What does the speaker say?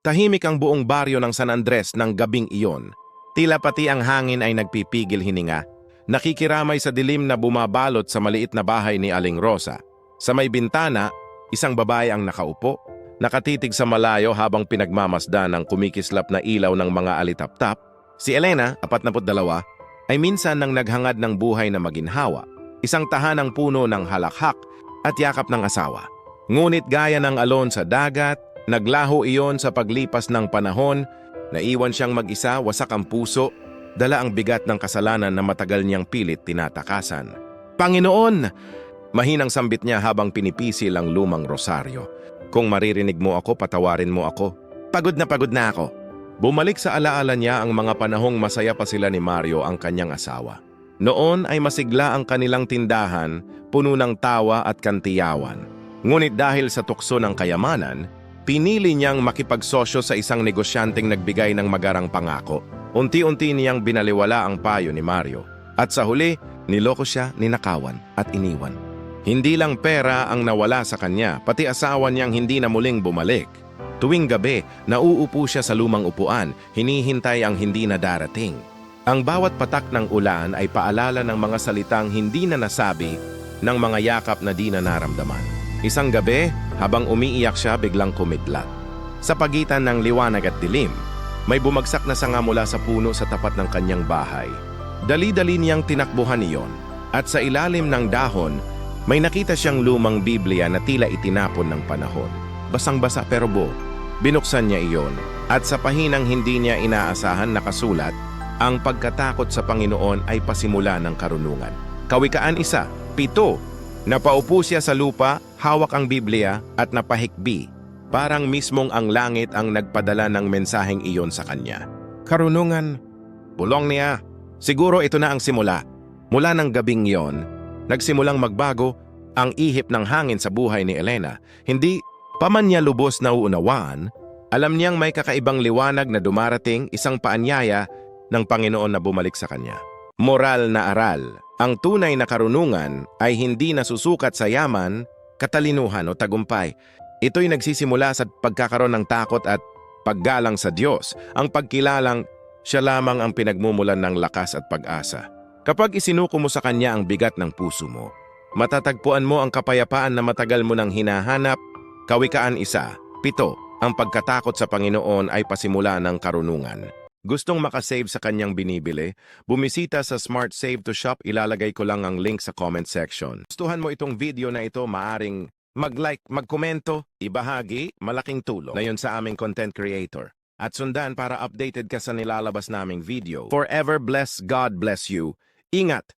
Tahimik ang buong baryo ng San Andres ng gabing iyon. Tila pati ang hangin ay nagpipigil hininga. Nakikiramay sa dilim na bumabalot sa maliit na bahay ni Aling Rosa. Sa may bintana, isang babae ang nakaupo, nakatitig sa malayo habang pinagmamasdan ng kumikislap na ilaw ng mga alitaptap. Si Elena, 42, ay minsan nang naghangad ng buhay na maginhawa, isang tahanang puno ng halakhak at yakap ng asawa. Ngunit gaya ng alon sa dagat, naglaho iyon sa paglipas ng panahon, naiwan siyang mag-isa, wasak ang puso, dala ang bigat ng kasalanan na matagal niyang pilit tinatakasan. Panginoon! Mahinang sambit niya habang pinipisil ang lumang rosaryo. Kung maririnig mo ako, patawarin mo ako. Pagod na ako. Bumalik sa alaala niya ang mga panahong masaya pa sila ni Mario, ang kanyang asawa. Noon ay masigla ang kanilang tindahan, puno ng tawa at kantiyawan. Ngunit dahil sa tukso ng kayamanan, pinili niyang makipagsosyo sa isang negosyanteng nagbigay ng magarang pangako. Unti-unti niyang binaliwala ang payo ni Mario. At sa huli, niloko siya, ninakawan at iniwan. Hindi lang pera ang nawala sa kanya, pati asawa niyang hindi na muling bumalik. Tuwing gabi, nauupo siya sa lumang upuan, hinihintay ang hindi na darating. Ang bawat patak ng ulan ay paalala ng mga salitang hindi na nasabi, ng mga yakap na di na naramdaman. Isang gabi, habang umiiyak siya, biglang kumidlat. Sa pagitan ng liwanag at dilim, may bumagsak na sanga mula sa puno sa tapat ng kanyang bahay. Dali-dali niyang tinakbuhan iyon, at sa ilalim ng dahon, may nakita siyang lumang Biblia na tila itinapon ng panahon. Basang-basa pero buo. Binuksan niya iyon, at sa pahinang hindi niya inaasahan nakasulat, ang pagkatakot sa Panginoon ay pasimula ng karunungan. Kawikaan 1:7. Napaupo siya sa lupa, hawak ang Biblia at napahikbi. Parang mismong ang langit ang nagpadala ng mensaheng iyon sa kanya. Karunungan, bulong niya. Siguro ito na ang simula. Mula ng gabing iyon, nagsimulang magbago ang ihip ng hangin sa buhay ni Elena. Hindi pa man niya lubos na uunawaan, alam niyang may kakaibang liwanag na dumarating, isang paanyaya ng Panginoon na bumalik sa kanya. Moral na aral. Ang tunay na karunungan ay hindi nasusukat sa yaman, katalinuhan o tagumpay. Ito'y nagsisimula sa pagkakaroon ng takot at paggalang sa Diyos, ang pagkilalang siya lamang ang pinagmumulan ng lakas at pag-asa. Kapag isinuko mo sa Kanya ang bigat ng puso mo, matatagpuan mo ang kapayapaan na matagal mo nang hinahanap. Kawikaan 1:7. Ang pagkatakot sa Panginoon ay pasimula ng karunungan. Gustong makasave sa kanyang binibili? Bumisita sa Smart Save to Shop, ilalagay ko lang ang link sa comment section. Gustuhan mo itong video na ito, maaring mag-like, magkomento, ibahagi, malaking tulong na yun sa aming content creator. At sundan para updated ka sa nilalabas naming video. Forever bless, God bless you. Ingat!